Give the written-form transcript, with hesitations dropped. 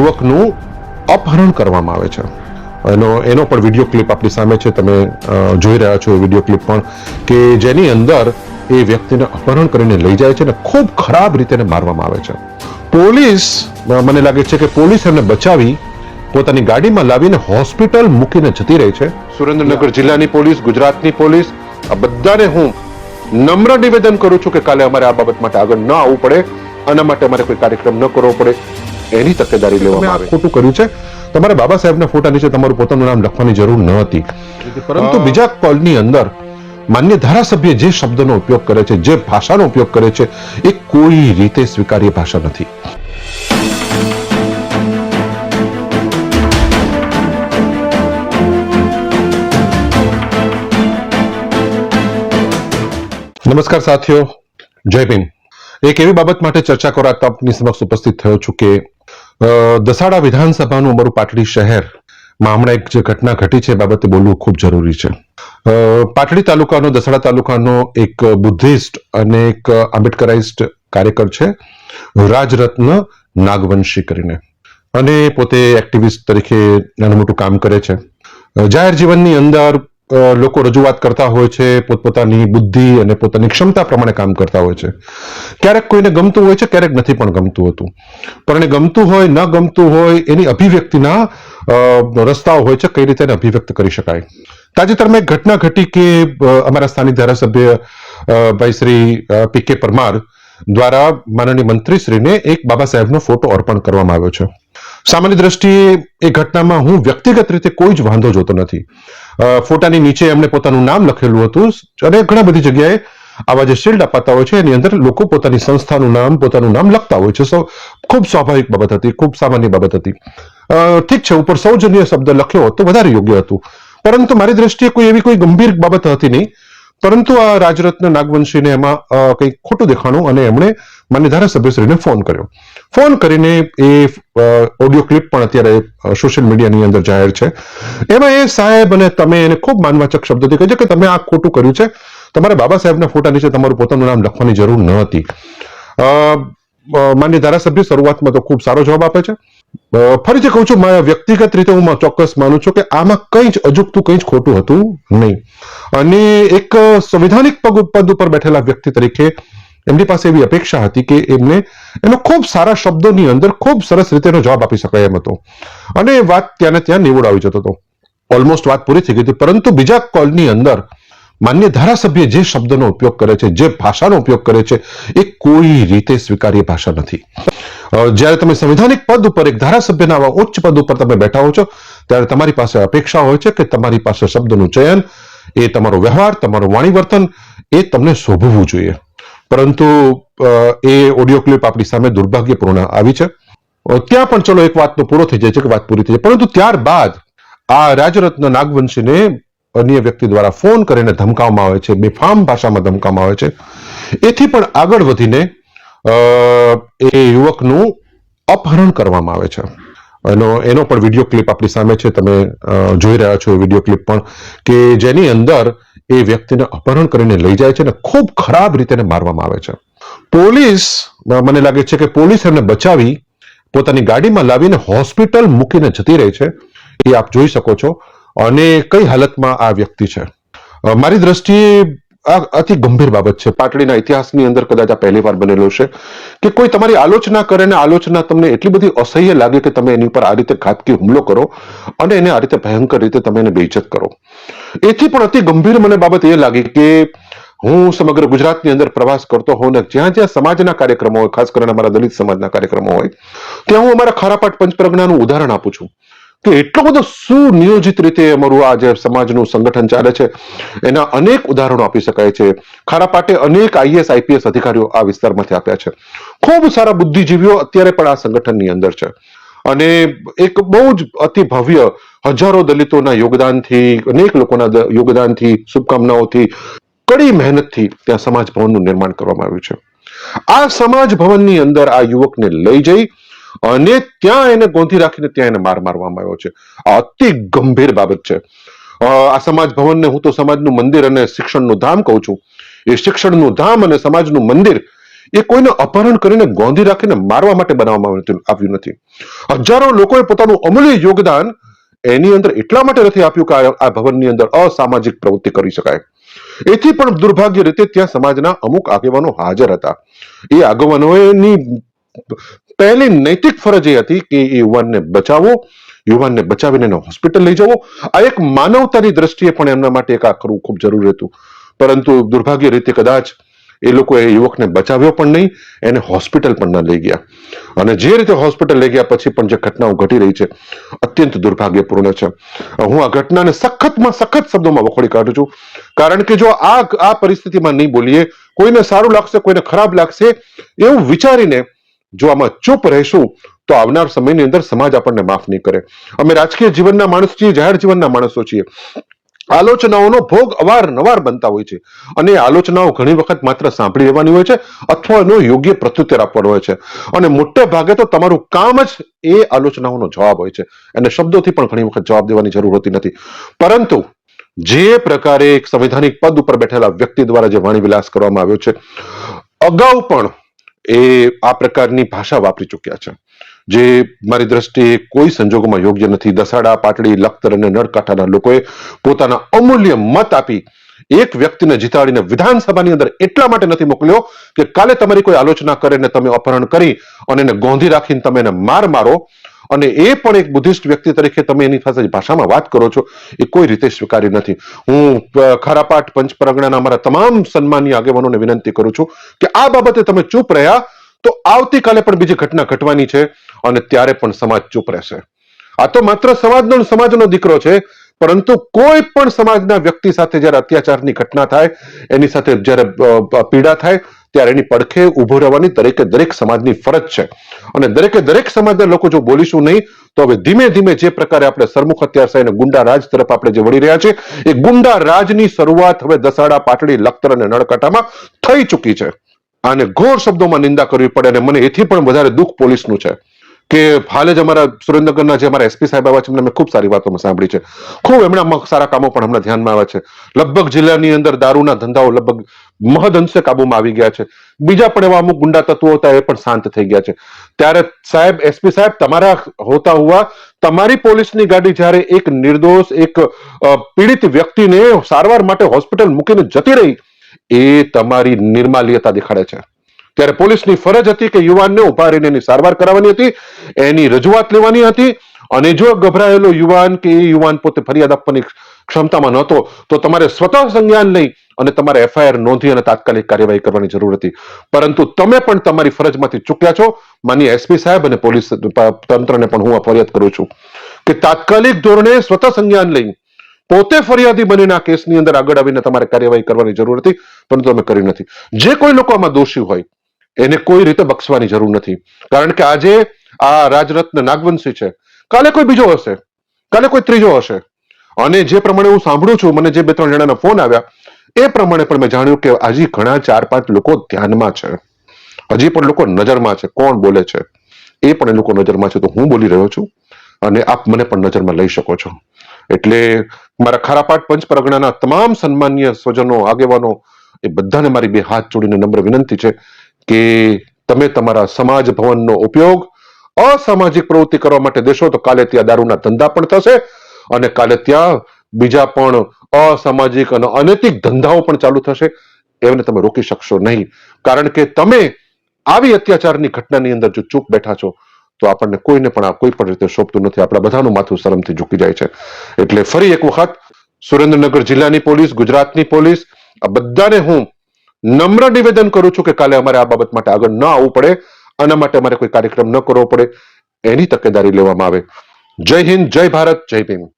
યુવકનું અપહરણ કરવામાં આવે છે. એનો પણ વિડીયો ક્લિપ આપણી સામે છે, તમે જોઈ રહ્યા છો એ વિડીયો ક્લિપ પણ, કે જેની અંદર એ વ્યક્તિને અપહરણ કરીને લઈ જાય છે અને ખૂબ ખરાબ રીતે મારવામાં આવે છે. પોલીસ, મને લાગે છે કે પોલીસ એમને બચાવી પોતાની ગાડીમાં લાવીને હોસ્પિટલ મૂકીને જતી રહી છે. સુરેન્દ્રનગર જિલ્લાની પોલીસ, ગુજરાતની પોલીસ, આ બધાને હું નમ્ર નિવેદન કરું છું કે કાલે અમારે આ બાબત માટે આગળ ન આવવું પડે, આના માટે અમારે કોઈ કાર્યક્રમ ન કરવો પડે, એની તકેદારી લેવામાં આવે. ખોટું કર્યું છે. તમારે બાબા સાહેબના ફોટા નીચે તમારું પોતાનું નામ લખવાની જરૂર ન હતી, પરંતુ બીજા કોલની અંદર માન્ય ધારાસભ્ય જે શબ્દનો ઉપયોગ કરે છે, જે ભાષાનો ઉપયોગ કરે છે, એ કોઈ રીતે સ્વીકાર્ય ભાષા નથી. નમસ્કાર સાથીઓ, જય ભીમ. એક એવી બાબત માટે ચર્ચા કરવા આપની સમક્ષ ઉપસ્થિત થયો છું કે દસાડા વિધાનસભાનું અમારું પાટડી શહેરમાં હમણાં એક જે ઘટના ઘટી છે એ બાબતે બોલવું ખૂબ જરૂરી છે. પાટડી તાલુકાનો, દસાડા તાલુકાનો એક બુદ્ધિસ્ટ અને એક આંબેડકરાઇઝ્ડ કાર્યકર છે, રાજરત્ન નાગવંશી કરીને, અને પોતે એક્ટિવિસ્ટ તરીકે નાનું મોટું કામ કરે છે. જાહેર જીવનની અંદર લોકો રજૂઆત કરતા હોય છે, પોતપોતાની બુદ્ધિ અને પોતાની ક્ષમતા પ્રમાણે કામ કરતા હોય છે. ક્યારેક કોઈને ગમતું હોય છે, ક્યારેક નથી પણ ગમતું હતું, પણ એને ગમતું હોય, ન ગમતું હોય, એની અભિવ્યક્તિના રસ્તાઓ હોય છે, કઈ રીતે એને અભિવ્યક્ત કરી શકાય. તાજેતરમાં એક ઘટના ઘટી કે અમારા સ્થાનિક ધારાસભ્ય ભાઈ શ્રી પી.કે. પરમાર દ્વારા માનનીય મંત્રીશ્રીને એક બાબા સાહેબનો ફોટો અર્પણ કરવામાં આવ્યો છે. સામાન્ય દ્રષ્ટિએ એ ઘટનામાં હું વ્યક્તિગત રીતે કોઈ જ વાંધો જોતો નથી. ફોટાની નીચે એમણે પોતાનું નામ લખેલું હતું, અને ઘણા બધી જગ્યાએ આવા જે શિલ્ડ અપાતા હોય છે એની અંદર લોકો પોતાની સંસ્થાનું નામ, પોતાનું નામ લખતા હોય છે. ખૂબ સ્વાભાવિક બાબત હતી, ખૂબ સામાન્ય બાબત હતી. ઠીક છે, ઉપર સૌજન્ય શબ્દ લખ્યો હોત તો વધારે યોગ્ય હતું, પરંતુ મારી દ્રષ્ટિએ કોઈ એવી કોઈ ગંભીર બાબત હતી નહીં. પરંતુ આ રાજરત્ન નાગવંશીને એમાં કંઈક ખોટું દેખાણું અને એમણે માન્ય ધારાસભ્યશ્રીને ફોન કર્યો. ફોન કરીને એ ઓડિયો ક્લિપ પણ અત્યારે સોશિયલ મીડિયાની અંદર જાહેર છે. એમાં એ સાહેબ અને તમે એને ખૂબ માનવાચક શબ્દોથી કહે છે કે તમે આ ખોટું કર્યું છે, તમારે બાબા સાહેબના ફોટા નીચે તમારું પોતાનું નામ લખવાની જરૂર ન હતી. માન્ય ધારાસભ્ય શરૂઆતમાં તો ખૂબ સારો જવાબ આપે છે. ફરીથી કહું છું, મારા વ્યક્તિગત રીતે હું ચોક્કસ માનું છું કે આમાં કંઈ જ અજુગતું, કંઈ જ ખોટું હતું નહીં. અને એક સંવિધાનિક પદ ઉપર બેઠેલા વ્યક્તિ તરીકે એમની પાસે એવી અપેક્ષા હતી કે એમને એનો ખૂબ સારા શબ્દોની અંદર ખૂબ સરસ રીતે એનો જવાબ આપી શકાય એમ હતો, અને વાત ત્યાં ને ત્યાં નિવડ આવી જતો હતો. ઓલમોસ્ટ વાત પૂરી થઈ ગઈ હતી, પરંતુ બીજા કોલની અંદર માન્ય ધારાસભ્ય જે શબ્દનો ઉપયોગ કરે છે, જે ભાષાનો ઉપયોગ કરે છે, એ કોઈ રીતે સ્વીકાર્ય ભાષા નથી. જ્યારે તમે સંવિધાનિક પદ ઉપર, એક ધારાસભ્યના આવા ઉચ્ચ પદ ઉપર તમે બેઠા હો છો, ત્યારે તમારી પાસે અપેક્ષા હોય છે કે તમારી પાસે શબ્દનું ચયન, એ તમારો વ્યવહાર, તમારું વાણી વર્તન, એ તમને શોભવું જોઈએ. પરંતુ એ ઓડિયો ક્લિપ આપણી સામે દુર્ભાગ્યપૂર્ણ આવી છે. ત્યાં પણ ચલો એક વાતનો પૂરો થઈ જાય છે કે વાત પૂરી થઈ જાય, પરંતુ ત્યારબાદ આ રાજરત્ન નાગવંશીને અન્ય વ્યક્તિ દ્વારા ફોન કરીને ધમકાવવામાં આવે છે, બેફામ ભાષામાં ધમકાવવામાં આવે છે. એથી પણ આગળ વધીને એ યુવકનું અપહરણ કરવામાં આવે છે. એનો પણ વિડીયો ક્લિપ આપણી સામે છે, તમે જોઈ રહ્યા છો એ વિડીયો ક્લિપ પણ, કે જેની અંદર એ વ્યક્તિને અપહરણ કરીને લઈ જાય છે અને ખૂબ ખરાબ રીતે મારવામાં આવે છે. પોલીસ, મને લાગે છે કે પોલીસ એમને બચાવી પોતાની ગાડીમાં લાવીને હોસ્પિટલ મૂકીને જતી રહી છે, એ આપ જોઈ શકો છો. અને કઈ હાલતમાં આ વ્યક્તિ છે, મારી દ્રષ્ટિએ આ અતિ ગંભીર બાબત છે. પાટડીના ઇતિહાસની અંદર કદાચ આ પહેલી વાર બનેલો છે કે કોઈ તમારી આલોચના કરે ને આલોચના તમને એટલી બધી અસહ્ય લાગે કે તમે એની પર આ રીતે ઘાતકી હુમલો કરો અને એને આ રીતે ભયંકર રીતે તમે એને બેઇજ્જત કરો. એથી પણ અતિ ગંભીર મને બાબત એ લાગી કે હું સમગ્ર ગુજરાતની અંદર પ્રવાસ કરતો હોઉં ને જ્યાં જ્યાં સમાજના કાર્યક્રમો હોય, ખાસ કરીને અમારા દલિત સમાજના કાર્યક્રમો હોય, ત્યાં હું અમારા ખારાપાટ પંચપ્રજ્ઞાનું ઉદાહરણ આપું છું કે એટલો બધો સુનિયોજિત રીતે અમારું આ જે સમાજનું સંગઠન ચાલે છે એના અનેક ઉદાહરણો આપી શકાય છે. ખારાપાટે અનેક આઈએસ આઈપીએસ અધિકારીઓ આ વિસ્તારમાંથી આપ્યા છે. ખૂબ સારા બુદ્ધિજીવીઓ અત્યારે પણ આ સંગઠનની અંદર છે, અને એક બહુ જ અતિ ભવ્ય હજારો દલિતોના યોગદાનથી, અનેક લોકોના યોગદાનથી, શુભકામનાઓથી, કડી મહેનતથી ત્યાં સમાજ ભવનનું નિર્માણ કરવામાં આવ્યું છે. આ સમાજ ભવનની અંદર આ યુવકને લઈ જઈ અને ત્યાં એને ગોંધી રાખીને ત્યાં એને મારવામાં આવ્યો છે. આ અતિ ગંભીર બાબત છે. આ સમાજ ભવનને હું તો સમાજનું મંદિર અને શિક્ષણનું ધામ કહું છું. એ શિક્ષણનું ધામ અને સમાજનું મંદિર એ કોઈને અપહરણ કરીને ગોંધી રાખીને મારવા માટે બનાવવામાં આવ્યું નથી. હજારો લોકોએ પોતાનું અમૂલ્ય યોગદાન એની અંદર એટલા માટે નથી આપ્યું કે આ ભવનની અંદર અસામાજિક પ્રવૃત્તિ કરી શકાય. એથી પણ દુર્ભાગ્ય રીતે ત્યાં સમાજના અમુક આગેવાનો હાજર હતા. એ આગેવાનોની પહેલી નૈતિક ફરજ એ હતી કે એ યુવાનને બચાવો, યુવાનને બચાવીને એને હોસ્પિટલ લઈ જવો. આ એક માનવતાની દ્રષ્ટિએ પણ એમના માટે એક આ કરવું ખૂબ જરૂરી હતું. પરંતુ દુર્ભાગ્ય રીતે કદાચ એ લોકોએ યુવકને બચાવ્યો પણ નહીં, એને હોસ્પિટલ પણ ન લઈ ગયા. અને જે રીતે હોસ્પિટલ લઈ ગયા પછી પણ જે ઘટનાઓ ઘટી રહી છે અત્યંત દુર્ભાગ્યપૂર્ણ છે. હું આ ઘટનાને સખતમાં સખત શબ્દોમાં વખોડી કાઢું છું. કારણ કે જો આ પરિસ્થિતિમાં નહીં બોલીએ, કોઈને સારું લાગશે, કોઈને ખરાબ લાગશે એવું વિચારીને જો આમાં ચૂપ રહેશું તો આવનાર સમયની અંદર સમાજ આપણને માફ નહીં કરે. અમે રાજકીય જીવનના માણસો છીએ, જાહેર જીવનના માણસો છીએ. આલોચનાઓનો ભોગ અવારનવાર બનતા હોય છે અને આલોચનાઓ ઘણી વખત માત્ર સાંભળી લેવાની હોય છે અથવા એનો યોગ્ય પ્રત્યુત્તર આપવાનો હોય છે. અને મોટે ભાગે તો તમારું કામ જ એ આલોચનાઓનો જવાબ હોય છે. એને શબ્દોથી પણ ઘણી વખત જવાબ દેવાની જરૂર હોતી નથી. પરંતુ જે પ્રકારે એક સંવૈધાનિક પદ ઉપર બેઠેલા વ્યક્તિ દ્વારા જે વાણી વિલાસ કરવામાં આવ્યો છે, અગાઉ પણ એ આ પ્રકારની ભાષા વાપરી ચૂક્યા છે, જે મારી દ્રષ્ટિએ કોઈ સંજોગોમાં યોગ્ય નથી. દસાડા, પાટડી, લખતર અને નળકાંઠાના લોકોએ પોતાના અમૂલ્ય મત આપી એક વ્યક્તિને જીતાડીને વિધાનસભાની અંદર એટલા માટે નથી મોકલ્યો કે કાલે તમારી કોઈ આલોચના કરે ને તમે અપહરણ કરી અને એને ગોંધી રાખીને તમે એને મારો, અને એ પણ એક બુદ્ધિસ્ટ વ્યક્તિ તરીકે તમે એની સાથે ભાષામાં વાત કરો છો, એ કોઈ રીતે સ્વીકાર્ય નથી. હું ખારાપાટ પંચ પરગણાના અમારા તમામ સન્માનીય આગેવાનોને વિનંતી કરું છું કે આ બાબતે તમે ચૂપ રહ્યા તો આવતીકાલે પણ બીજી ઘટના ઘટવાની છે અને ત્યારે પણ સમાજ ચૂપ રહેશે. આ તો માત્ર સમાજનો દીકરો છે, પરંતુ કોઈ પણ સમાજના વ્યક્તિ સાથે જ્યારે અત્યાચારની ઘટના થાય, એની સાથે જ્યારે પીડા થાય ત્યારે એની પડખે ઉભો રહેવાની દરેક સમાજની ફરજ છે. અને દરેક સમાજના લોકો જો બોલીશું નહીં તો હવે ધીમે ધીમે જે પ્રકારે આપણે સરમુખ હત્યાર થઈને ગુંડા રાજ તરફ આપણે જે વળી રહ્યા છે, એ ગુંડા રાજની શરૂઆત હવે દસાડા, પાટડી, લખતર અને નળકાંઠામાં થઈ ચૂકી છે. આને ઘોર શબ્દોમાં નિંદા કરવી પડે. અને મને એથી પણ વધારે દુઃખ પોલીસનું છે કે હાલ જ અમારા સુરેન્દ્રનગરના જે અમારા એસપી સાહેબ આવ્યા છે, મેં ખૂબ સારી વાતો સાંભળી છે. ખૂબ એમના સારા કામો પણ હમણાં ધ્યાનમાં આવ્યા છે. લગભગ જિલ્લાની અંદર દારૂના ધંધાઓ લગભગ મહદઅંશે કાબુમાં આવી ગયા છે. બીજા પણ એવા અમુક ગુંડા તત્વો હતા, એ પણ શાંત થઈ ગયા છે. ત્યારે સાહેબ, એસપી સાહેબ, તમારા હોતા હુઆ તમારી પોલીસની ગાડી જ્યારે એક નિર્દોષ, એક પીડિત વ્યક્તિને સારવાર માટે હોસ્પિટલ મૂકીને જતી રહી, એ તમારી નિર્માલ્યતા દેખાડે છે. ત્યારે પોલીસની ફરજ હતી કે યુવાનને ઉભા રહીને એની સારવાર કરાવવાની હતી, એની રજૂઆત લેવાની હતી. અને જો ગભરાયેલો યુવાન કે એ યુવાન પોતે ફરિયાદ આપવાની ક્ષમતામાં નહોતો તો તમારે સ્વતઃ સંજ્ઞાન લઈ અને તમારે એફઆઈઆર નોંધી અને તાત્કાલિક કાર્યવાહી કરવાની જરૂર હતી. પરંતુ તમે પણ તમારી ફરજમાંથી ચૂક્યા છો. માનનીય એસપી સાહેબ અને પોલીસ તંત્રને પણ હું આ ફરિયાદ કરું છું કે તાત્કાલિક ધોરણે સ્વતઃ સંજ્ઞાન લઈ પોતે ફરિયાદી બનીને આ કેસની અંદર આગળ આવીને તમારે કાર્યવાહી કરવાની જરૂર હતી, પરંતુ તમે કરી નથી. જે કોઈ લોકો આમાં દોષી હોય એને કોઈ રીતે બક્ષવાની જરૂર નથી. કારણ કે આજે આ રાજરત્ન નાગવંશી છે, કાલે કોઈ બીજો હશે, કાલે કોઈ ત્રીજો હશે. અને જે પ્રમાણે હું સાંભળું છું, મને જે 2-3 જણાના ફોન આવ્યા એ પ્રમાણે પણ મેં જાણ્યું કે હજી ઘણા 4-5 લોકો ધ્યાનમાં છે, હજી પણ લોકો નજરમાં છે. કોણ બોલે છે એ પણ એ લોકો નજરમાં છે. તો હું બોલી રહ્યો છું અને આપ મને પણ નજરમાં લઈ શકો છો. એટલે મારા ખારાપાટ પંચ પરગણાના તમામ સન્માનીય સ્વજનો, આગેવાનો, એ બધાને મારી 2 હાથ જોડીને નમ્ર વિનંતી છે કે તમે તમારા સમાજ ભવનનો ઉપયોગ અસામાજિક પ્રવૃત્તિ કરવા માટે દેશો તો કાલે ત્યાં દારૂના ધંધા પણ થશે અને કાલે ત્યાં બીજા પણ અસામાજિક અને અનૈતિક ધંધાઓ પણ ચાલુ થશે. એને તમે રોકી શકશો નહીં. કારણ કે તમે આવી અત્યાચારની ઘટનાની અંદર જો ચૂપ બેઠા છો તો આપણને કોઈને પણ આ કોઈ પણ રીતે શોભતું નથી. આપણા બધાનું માથું શરમથી ઝૂકી જાય છે. એટલે ફરી એક વખત સુરેન્દ્રનગર જિલ્લાની પોલીસ, ગુજરાતની પોલીસ, આ બધાને હું નમ્ર નિવેદન કરું છું કે કાલે અમારે આ બાબત માટે આગળ ન આવવું પડે, આના માટે અમારે કોઈ કાર્યક્રમ ન કરવો પડે, એની તકેદારી લેવામાં આવે. જય હિન્દ, જય ભારત, જય ભીમ.